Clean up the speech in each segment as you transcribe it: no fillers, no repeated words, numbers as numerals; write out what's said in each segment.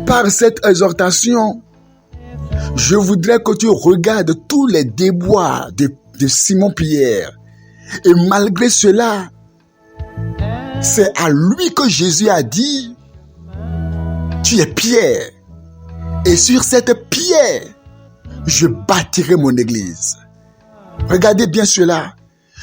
Par cette exhortation, je voudrais que tu regardes tous les déboires de Simon-Pierre. Et malgré cela, c'est à lui que Jésus a dit, tu es Pierre. Et sur cette pierre, je bâtirai mon église. Regardez bien cela.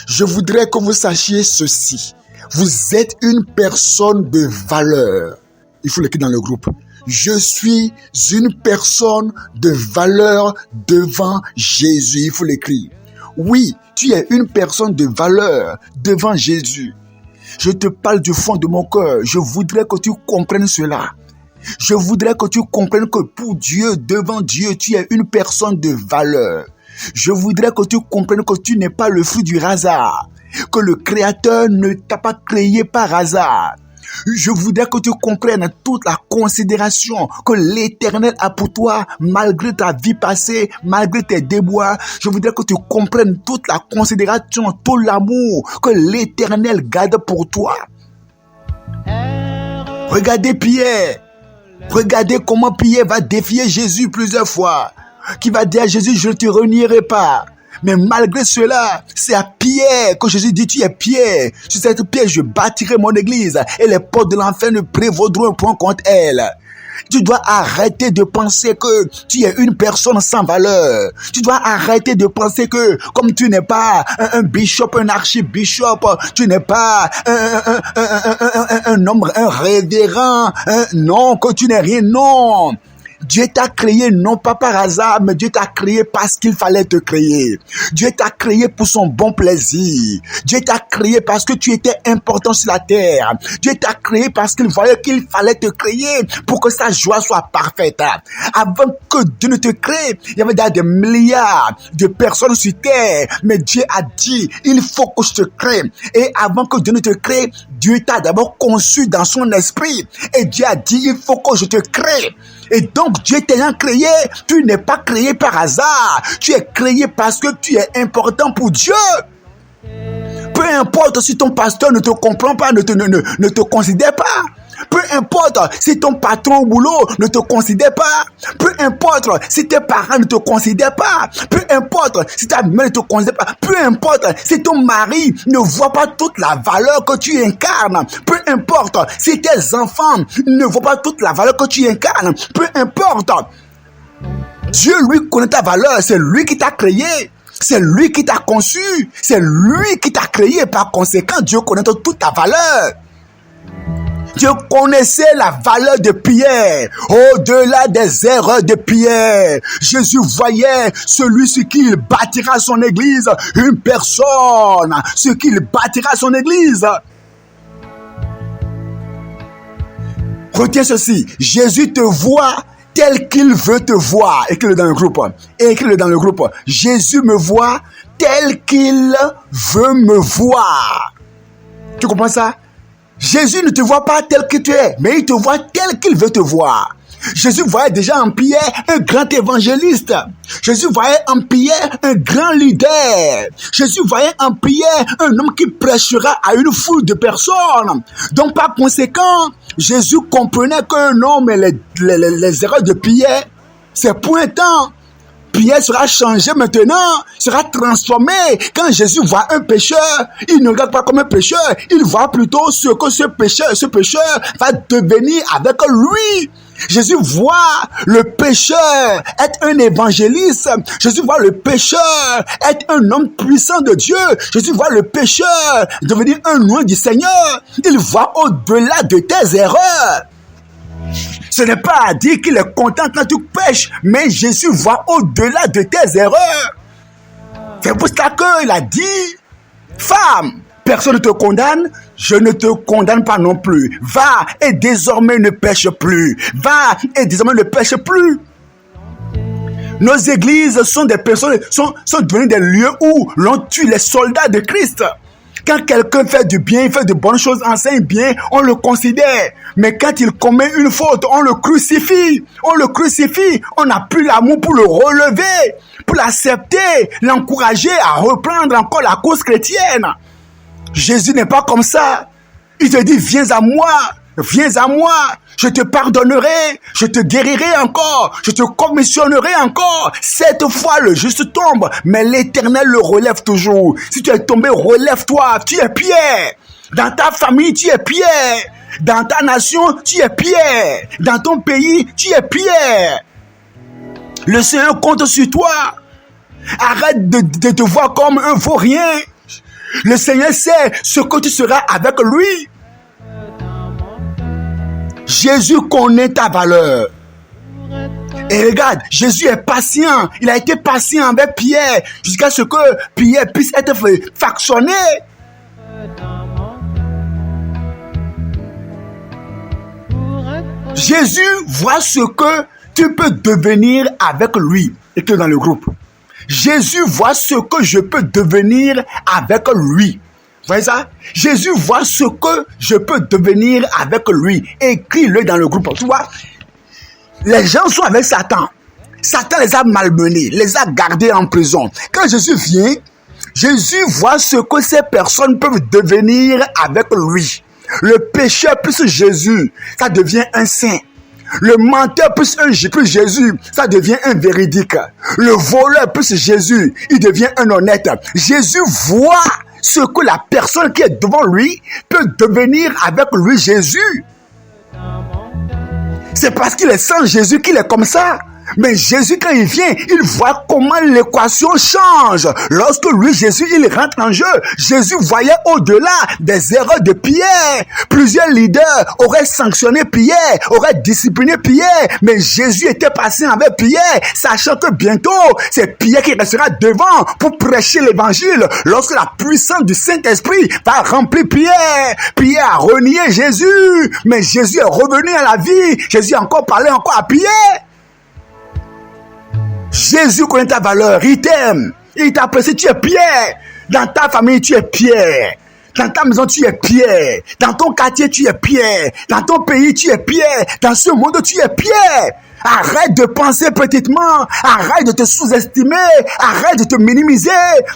Je voudrais que vous sachiez ceci. Vous êtes une personne de valeur. Il faut l'écrire dans le groupe. Je suis une personne de valeur devant Jésus. Il faut l'écrire. Oui, tu es une personne de valeur devant Jésus. Je te parle du fond de mon cœur. Je voudrais que tu comprennes cela. Je voudrais que tu comprennes que pour Dieu, devant Dieu, tu es une personne de valeur. Je voudrais que tu comprennes que tu n'es pas le fruit du hasard. Que le Créateur ne t'a pas créé par hasard. Je voudrais que tu comprennes toute la considération que l'Éternel a pour toi, malgré ta vie passée, malgré tes déboires. Je voudrais que tu comprennes toute la considération, tout l'amour que l'Éternel garde pour toi. Regardez Pierre. Regardez comment Pierre va défier Jésus plusieurs fois. Qui va dire à Jésus, je ne te renierai pas. Mais malgré cela, c'est à Pierre que Jésus dit, tu es Pierre. Sur cette pierre, je bâtirai mon église. Et les portes de l'enfer ne prévaudront point contre elle. Tu dois arrêter de penser que tu es une personne sans valeur. Tu dois arrêter de penser que comme tu n'es pas un bishop, un archibishop, tu n'es pas un homme, un révérend, non, que tu n'es rien, non. Dieu t'a créé non pas par hasard, mais Dieu t'a créé parce qu'il fallait te créer. Dieu t'a créé pour son bon plaisir. Dieu t'a créé parce que tu étais important sur la terre. Dieu t'a créé parce qu'il voyait qu'il fallait te créer pour que sa joie soit parfaite. Avant que Dieu ne te crée, il y avait des milliards de personnes sur terre, mais Dieu a dit, il faut que je te crée. Et avant que Dieu ne te crée, Dieu t'a d'abord conçu dans son esprit. Et Dieu a dit, il faut que je te crée. Et donc, Dieu t'ayant créé, tu n'es pas créé par hasard. Tu es créé parce que tu es important pour Dieu. Peu importe si ton pasteur ne te comprend pas, ne te considère pas. Peu importe si ton patron au boulot ne te considère pas. Peu importe si tes parents ne te considèrent pas. Peu importe si ta mère ne te considère pas. Peu importe si ton mari ne voit pas toute la valeur que tu incarnes. Peu importe si tes enfants ne voient pas toute la valeur que tu incarnes. Peu importe. Dieu, lui, connaît ta valeur. C'est lui qui t'a créé. C'est lui qui t'a conçu. C'est lui qui t'a créé. Par conséquent, Dieu connaît toute ta valeur. Dieu connaissait la valeur de Pierre. Au-delà des erreurs de Pierre, Jésus voyait celui sur qui il bâtira son église. Une personne sur qui il bâtira son église. Retiens ceci. Jésus te voit tel qu'il veut te voir. Écris-le dans le groupe. Écris-le dans le groupe. Jésus me voit tel qu'il veut me voir. Tu comprends ça? Jésus ne te voit pas tel que tu es, mais il te voit tel qu'il veut te voir. Jésus voyait déjà en Pierre un grand évangéliste. Jésus voyait en Pierre un grand leader. Jésus voyait en Pierre un homme qui prêchera à une foule de personnes. Donc par conséquent, Jésus comprenait que non, mais les erreurs de Pierre, c'est pointant. Pierre sera changé maintenant, sera transformé. Quand Jésus voit un pécheur, il ne regarde pas comme un pécheur, il voit plutôt ce que ce pécheur va devenir avec lui. Jésus voit le pécheur être un évangéliste. Jésus voit le pécheur être un homme puissant de Dieu. Jésus voit le pécheur devenir un loin du Seigneur. Il voit au-delà de tes erreurs. Ce n'est pas à dire qu'il est content quand tu pêches, mais Jésus voit au-delà de tes erreurs. C'est pour ça qu'il a dit, femme, personne ne te condamne, je ne te condamne pas non plus. Va et désormais ne pêche plus. Va et désormais ne pêche plus. Nos églises sont des personnes, sont devenues des lieux où l'on tue les soldats de Christ. Quand quelqu'un fait du bien, il fait de bonnes choses, enseigne bien, on le considère. Mais quand il commet une faute, on le crucifie. On le crucifie. On n'a plus l'amour pour le relever, pour l'accepter, l'encourager à reprendre encore la cause chrétienne. Jésus n'est pas comme ça. Il te dit, viens à moi. Viens à moi, je te pardonnerai, je te guérirai encore, je te commissionnerai encore. Cette fois, le juste tombe, mais l'Éternel le relève toujours. Si tu es tombé, relève-toi, tu es Pierre. Dans ta famille, tu es Pierre. Dans ta nation, tu es Pierre. Dans ton pays, tu es Pierre. Le Seigneur compte sur toi. Arrête de te voir comme un vaurien. Le Seigneur sait ce que tu seras avec lui. Jésus connaît ta valeur. Et regarde, Jésus est patient. Il a été patient avec Pierre jusqu'à ce que Pierre puisse être factionné. Jésus voit ce que tu peux devenir avec lui. Et que dans le groupe. Jésus voit ce que je peux devenir avec lui. Vous voyez ça? Jésus voit ce que je peux devenir avec lui. Écris-le dans le groupe. Tu vois, les gens sont avec Satan. Satan les a malmenés, les a gardés en prison. Quand Jésus vient, Jésus voit ce que ces personnes peuvent devenir avec lui. Le pécheur plus Jésus, ça devient un saint. Le menteur plus Jésus, ça devient un véridique. Le voleur plus Jésus, il devient un honnête. Jésus voit ce que la personne qui est devant lui peut devenir avec lui Jésus. C'est parce qu'il est sans Jésus qu'il est comme ça. Mais Jésus, quand il vient, il voit comment l'équation change. Lorsque lui, Jésus, il rentre en jeu, Jésus voyait au-delà des erreurs de Pierre. Plusieurs leaders auraient sanctionné Pierre, auraient discipliné Pierre, mais Jésus était patient avec Pierre, sachant que bientôt, c'est Pierre qui restera devant pour prêcher l'évangile. Lorsque la puissance du Saint-Esprit va remplir Pierre, Pierre a renié Jésus, mais Jésus est revenu à la vie. Jésus a encore parlé encore à Pierre. Jésus connaît ta valeur, il t'aime, il t'apprécie, tu es Pierre. Dans ta famille, tu es Pierre. Dans ta maison, tu es Pierre. Dans ton quartier, tu es Pierre. Dans ton pays, tu es Pierre. Dans ce monde, tu es Pierre. Arrête de penser petitement. Arrête de te sous-estimer. Arrête de te minimiser.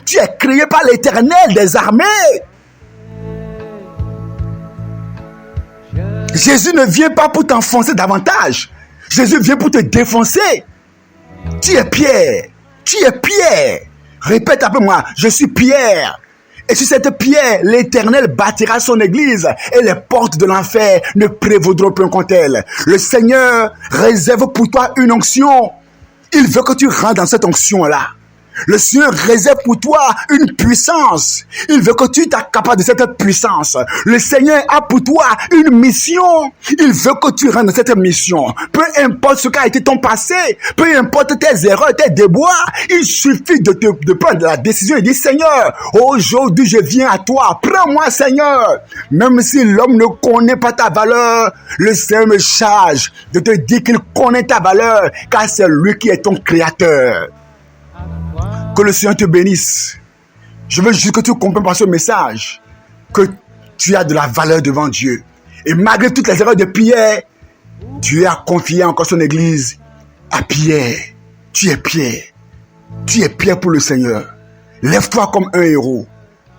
Tu es créé par l'Éternel des armées. Jésus ne vient pas pour t'enfoncer davantage. Jésus vient pour te défoncer. Tu es Pierre. Tu es Pierre. Répète après moi. Je suis Pierre. Et sur cette pierre, l'Éternel bâtira son église et les portes de l'enfer ne prévaudront plus contre elle. Le Seigneur réserve pour toi une onction. Il veut que tu rentres dans cette onction-là. Le Seigneur réserve pour toi une puissance. Il veut que tu t'accapares de cette puissance. Le Seigneur a pour toi une mission. Il veut que tu rentres dans cette mission. Peu importe ce qu'a été ton passé, peu importe tes erreurs, tes déboires, il suffit de prendre la décision et dire, Seigneur, aujourd'hui je viens à toi. Prends-moi, Seigneur. Même si l'homme ne connaît pas ta valeur, le Seigneur me charge de te dire qu'il connaît ta valeur, car c'est lui qui est ton créateur. Que le Seigneur te bénisse. Je veux juste que tu comprennes par ce message que tu as de la valeur devant Dieu. Et malgré toutes les erreurs de Pierre, Dieu a confié encore son église à Pierre. Tu es Pierre. Tu es Pierre pour le Seigneur. Lève-toi comme un héros.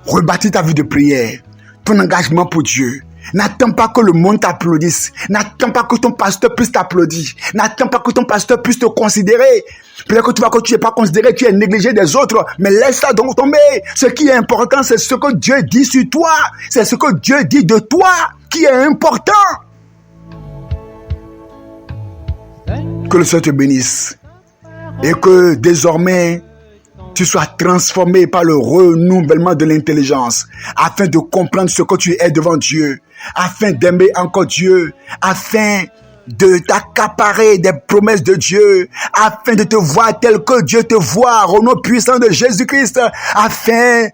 Rebâtis ta vie de prière. Ton engagement pour Dieu. N'attends pas que le monde t'applaudisse. N'attends pas que ton pasteur puisse t'applaudir. N'attends pas que ton pasteur puisse te considérer. Peut-être que tu vois que tu n'es pas considéré, tu es négligé des autres. Mais laisse ça donc tomber. Ce qui est important, c'est ce que Dieu dit sur toi. C'est ce que Dieu dit de toi qui est important. Que le Seigneur te bénisse. Et que désormais, tu sois transformé par le renouvellement de l'intelligence, afin de comprendre ce que tu es devant Dieu, afin d'aimer encore Dieu, afin de t'accaparer des promesses de Dieu, afin de te voir tel que Dieu te voit, au nom puissant de Jésus-Christ, afin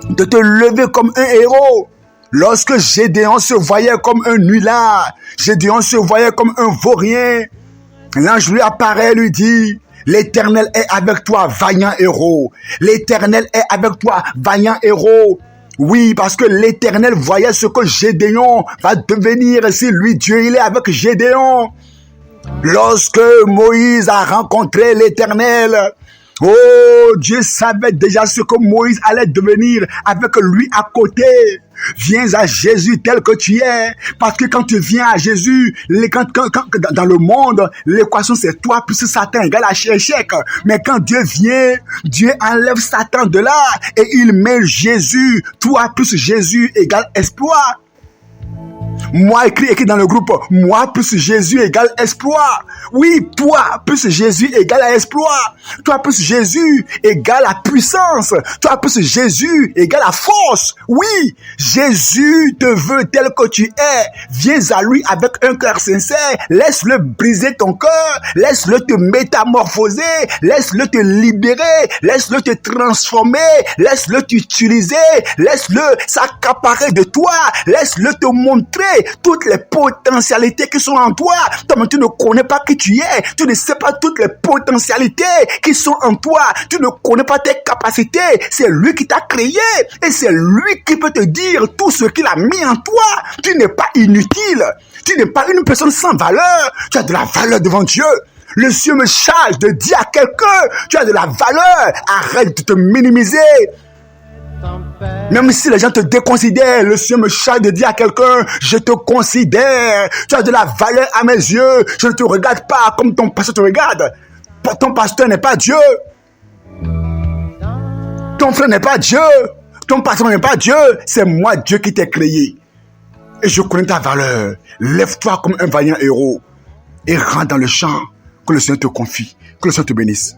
de te lever comme un héros. Lorsque Gédéon se voyait comme un nulard, Gédéon se voyait comme un vaurien, l'ange lui apparaît et lui dit, l'Éternel est avec toi, vaillant héros. L'Éternel est avec toi, vaillant héros. Oui, parce que l'Éternel voyait ce que Gédéon va devenir. Si lui, Dieu, il est avec Gédéon. Lorsque Moïse a rencontré l'Éternel, oh, Dieu savait déjà ce que Moïse allait devenir avec lui à côté. Viens à Jésus tel que tu es. Parce que quand tu viens à Jésus, dans le monde, l'équation c'est toi plus Satan égale à échec. Mais quand Dieu vient, Dieu enlève Satan de là et il met Jésus. Toi plus Jésus égale exploit. Moi, écrit dans le groupe, moi plus Jésus égale exploit. Oui, toi plus Jésus égale à exploit. Toi plus Jésus égale à puissance. Toi plus Jésus égale à force. Oui, Jésus te veut tel que tu es. Viens à lui avec un cœur sincère. Laisse-le briser ton cœur. Laisse-le te métamorphoser. Laisse-le te libérer. Laisse-le te transformer. Laisse-le t'utiliser. Laisse-le s'accaparer de toi. Laisse-le te montrer toutes les potentialités qui sont en toi. Toi, tu ne connais pas qui tu es. Tu ne sais pas toutes les potentialités qui sont en toi. Tu ne connais pas tes capacités. C'est lui qui t'a créé et c'est lui qui peut te dire tout ce qu'il a mis en toi. Tu n'es pas inutile. Tu n'es pas une personne sans valeur. Tu as de la valeur devant Dieu. Le Dieu me charge de dire à quelqu'un, tu as de la valeur. Arrête de te minimiser. Même si les gens te déconsidèrent, le Seigneur me charge de dire à quelqu'un, je te considère, tu as de la valeur à mes yeux, je ne te regarde pas comme ton pasteur te regarde. Ton pasteur n'est pas Dieu. Ton frère n'est pas Dieu. Ton pasteur n'est pas Dieu. C'est moi Dieu qui t'ai créé. Et je connais ta valeur. Lève-toi comme un vaillant héros et rentre dans le champ que le Seigneur te confie. Que le Seigneur te bénisse.